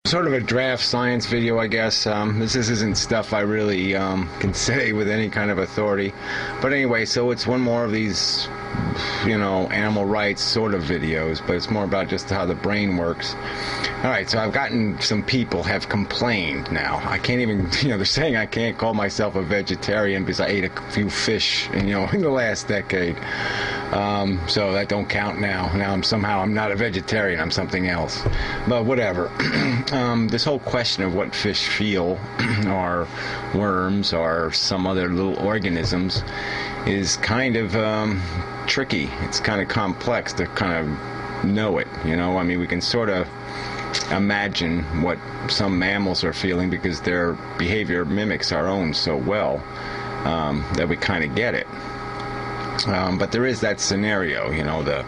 sort of a draft science video, I guess. This isn't stuff I really can say with any kind of authority. But anyway, so it's one more of these, animal rights sort of videos, but it's more about just how the brain works. Alright, so I've gotten some people have complained now. I can't even, they're saying I can't call myself a vegetarian because I ate a few fish, in the last decade. So that don't count now. Now I'm not a vegetarian, I'm something else. But whatever. This whole question of what fish feel, or worms, or some other little organisms, is kind of tricky. It's kind of complex to kind of know it, we can sort of imagine what some mammals are feeling because their behavior mimics our own so well that we kind of get it. But there is that scenario, the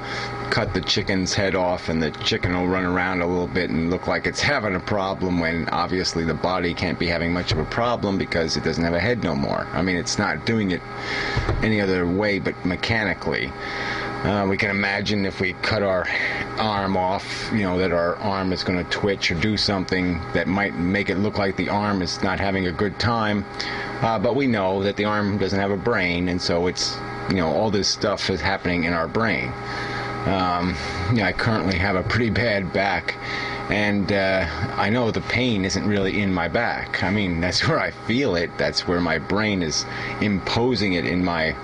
cut the chicken's head off and the chicken will run around a little bit and look like it's having a problem when obviously the body can't be having much of a problem because it doesn't have a head no more. It's not doing it any other way but mechanically. We can imagine if we cut our arm off, that our arm is going to twitch or do something that might make it look like the arm is not having a good time. But we know that the arm doesn't have a brain, and so it's, all this stuff is happening in our brain. I currently have a pretty bad back, and I know the pain isn't really in my back. That's where I feel it. That's where my brain is imposing it in my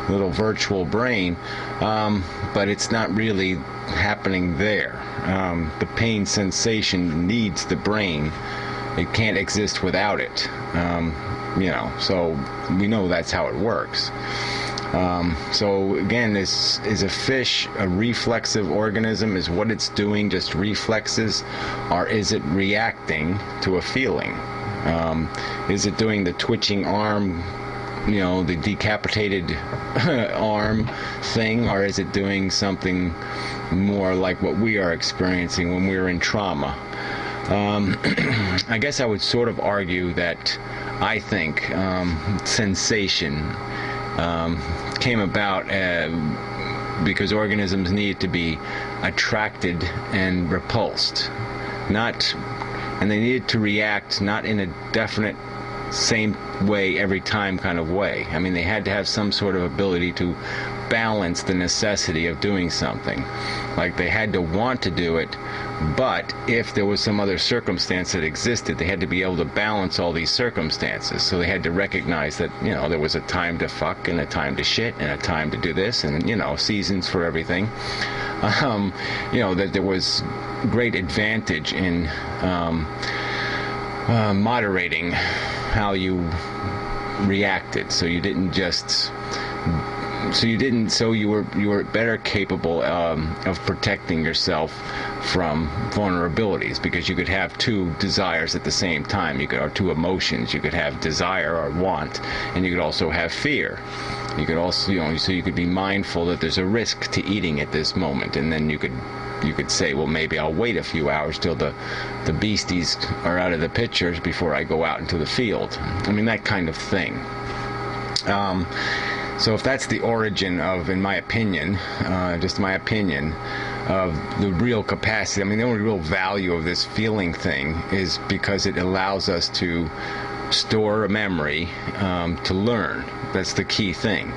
little virtual brain, but it's not really happening there. The pain sensation needs the brain. It can't exist without it. So we know that's how it works. So again, is a fish a reflexive organism? Is what it's doing just reflexes, or is it reacting to a feeling? Is it doing the twitching arm, the decapitated arm thing, or is it doing something more like what we are experiencing when we're in trauma? I guess I would sort of argue that I think sensation came about because organisms need to be attracted and repulsed, and they needed to react not in a definite same way every time kind of way. They had to have some sort of ability to balance the necessity of doing something. Like they had to want to do it, but if there was some other circumstance that existed, they had to be able to balance all these circumstances. So they had to recognize that, there was a time to fuck and a time to shit and a time to do this and, seasons for everything. That there was great advantage in moderating how you reacted, so you were better capable of protecting yourself from vulnerabilities, because you could have two desires at the same time. Or two emotions. You could have desire or want, and you could also have fear. You could also, so you could be mindful that there's a risk to eating at this moment, and then you could say, well, maybe I'll wait a few hours till the beasties are out of the pictures before I go out into the field. That kind of thing. So if that's the origin of, in my opinion, just my opinion, of the real capacity, the only real value of this feeling thing is because it allows us to store a memory, to learn. That's the key thing.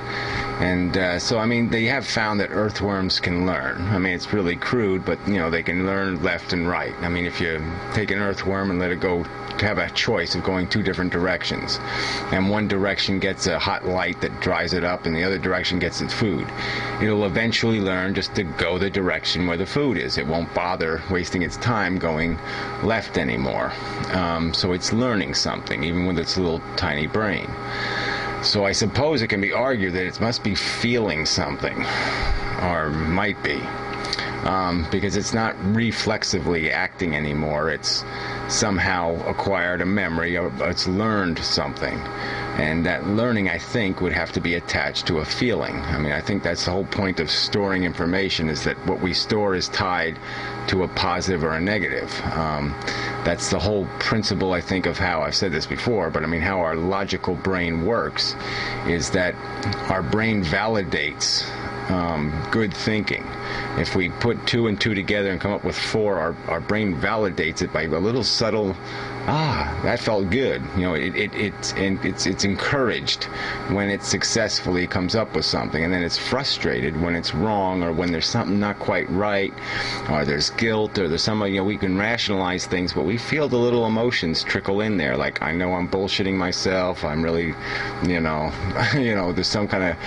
And so, they have found that earthworms can learn. It's really crude, but, they can learn left and right. If you take an earthworm and let it go, have a choice of going two different directions, and one direction gets a hot light that dries it up, and the other direction gets its food, it'll eventually learn just to go the direction where the food is. It won't bother wasting its time going left anymore. So it's learning something, even with its little tiny brain. So I suppose it can be argued that it must be feeling something, or might be, because it's not reflexively acting anymore. It's somehow acquired a memory, or it's learned something. And that learning, I think, would have to be attached to a feeling. I think that's the whole point of storing information, is that what we store is tied to a positive or a negative. That's the whole principle, I think, of how, I've said this before, but how our logical brain works is that our brain validates good thinking. if we put 2 and 2 together and come up with 4, our brain validates it by a little subtle, that felt good. It's encouraged when it successfully comes up with something, and then it's frustrated when it's wrong, or when there's something not quite right, or there's guilt, or there's we can rationalize things, but we feel the little emotions trickle in there, like, I know I'm bullshitting myself, I'm really, there's some kind of,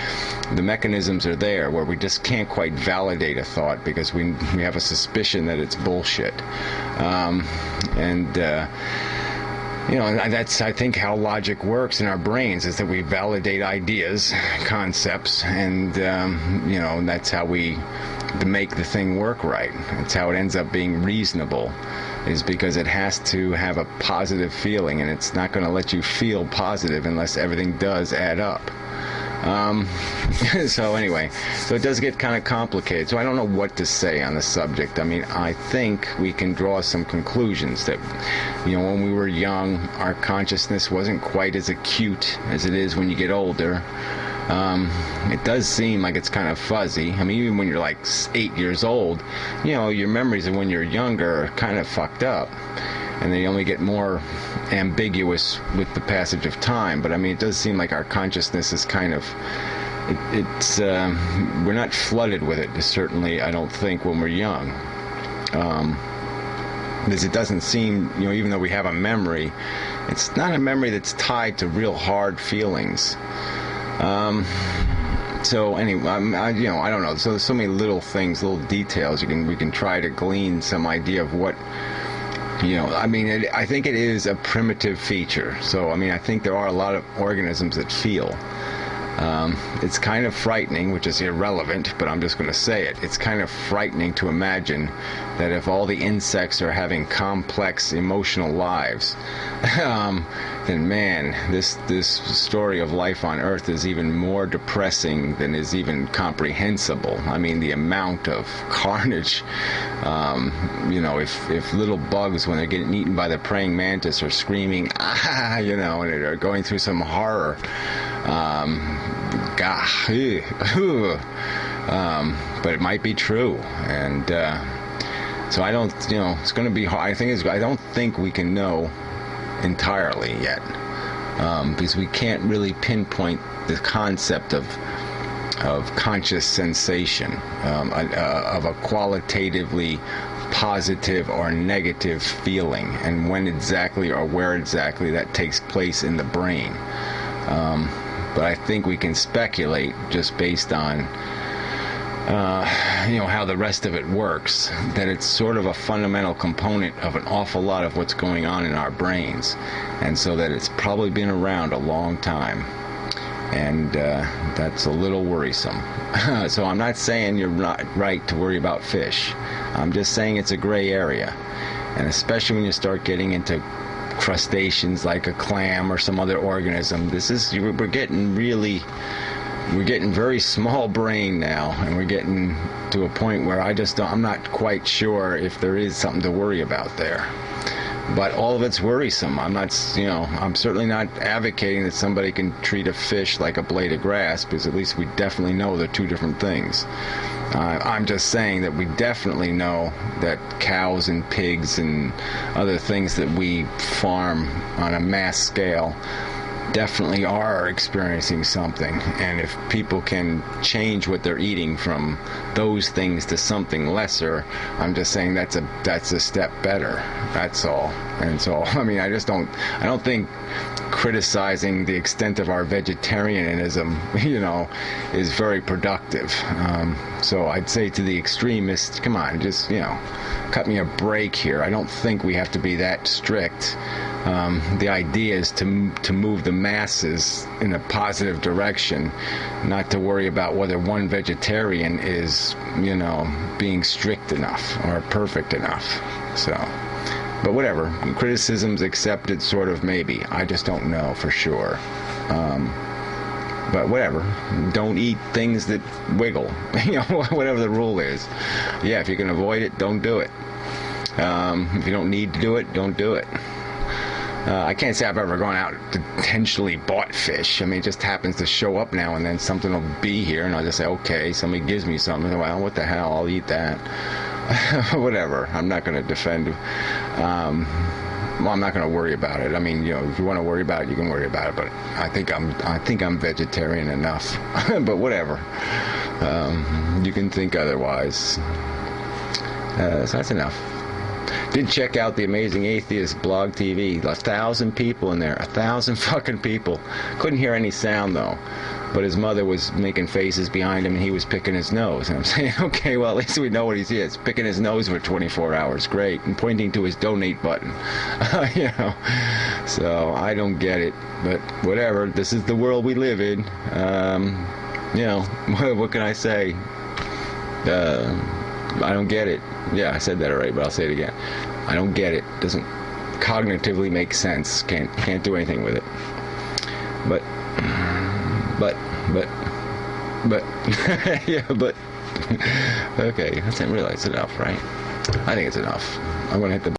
the mechanisms are there where we just can't quite validate a thought because we have a suspicion that it's bullshit. That's, I think, how logic works in our brains, is that we validate ideas, concepts, and, that's how we make the thing work right. It's how it ends up being reasonable, is because it has to have a positive feeling, and it's not going to let you feel positive unless everything does add up. So it does get kind of complicated. So I don't know what to say on the subject. I mean, I think we can draw some conclusions that, when we were young, our consciousness wasn't quite as acute as it is when you get older. It does seem like it's kind of fuzzy. I mean, even when you're like 8 years old, your memories of when you're younger are kind of fucked up. And they only get more ambiguous with the passage of time. But I mean, it does seem like our consciousness is kind of, we're not flooded with it, certainly, I don't think, when we're young. Because it doesn't seem, even though we have a memory, it's not a memory that's tied to real hard feelings. So anyway, I don't know. So there's so many little things, little details we can try to glean some idea of what. I think it is a primitive feature. So, I think there are a lot of organisms that feel. It's kind of frightening, which is irrelevant, but I'm just going to say it. It's kind of frightening to imagine that if all the insects are having complex emotional lives, then man, this story of life on Earth is even more depressing than is even comprehensible. I mean, the amount of carnage, if little bugs, when they're getting eaten by the praying mantis, are screaming, and they're going through some horror, but it might be true, and so I don't, it's going to be hard. I don't think we can know entirely yet, because we can't really pinpoint the concept of conscious sensation, of a qualitatively positive or negative feeling, and when exactly or where exactly that takes place in the brain. But I think we can speculate, just based on how the rest of it works, that it's sort of a fundamental component of an awful lot of what's going on in our brains, and so that it's probably been around a long time, and that's a little worrisome. So I'm not saying you're not right to worry about fish. I'm just saying it's a gray area, and especially when you start getting into crustaceans like a clam or some other organism, we're getting very small brain now, and we're getting to a point where I'm not quite sure if there is something to worry about there. But all of it's worrisome. I'm certainly not advocating that somebody can treat a fish like a blade of grass, because at least we definitely know they're two different things. I'm just saying that we definitely know that cows and pigs and other things that we farm on a mass scale definitely are experiencing something, and if people can change what they're eating from those things to something lesser, I'm just saying that's a step better. That's all. And so I don't think criticizing the extent of our vegetarianism, is very productive. So I'd say to the extremists, come on, just cut me a break here. I don't think we have to be that strict. The idea is to move the masses in a positive direction, not to worry about whether one vegetarian is, being strict enough or perfect enough. So, but whatever, criticism's accepted, sort of, maybe. I just don't know for sure. But whatever, don't eat things that wiggle, whatever the rule is. Yeah, if you can avoid it, don't do it. If you don't need to do it, don't do it. I can't say I've ever gone out and intentionally bought fish. I mean, it just happens to show up now and then. Something will be here, and I'll just say, okay, somebody gives me something. Well, what the hell? I'll eat that. Whatever. I'm not going to defend. Well, I'm not going to worry about it. I mean, you know, if you want to worry about it, you can worry about it. But I think I'm vegetarian enough. But whatever. You can think otherwise. So that's enough. Did check out the Amazing Atheist blog TV. 1,000 people in there. 1,000 fucking people. Couldn't hear any sound though. But his mother was making faces behind him and he was picking his nose. And I'm saying, okay, well, at least we know what he is. Picking his nose for 24 hours. Great. And pointing to his donate button. You know. So I don't get it. But whatever. This is the world we live in. You know, what can I say? I don't get it. Yeah, I said that already, but I'll say it again. I don't get it. Doesn't cognitively make sense. Can't do anything with it. But yeah, but okay. I didn't realize it's enough, right? I think it's enough. I'm gonna hit the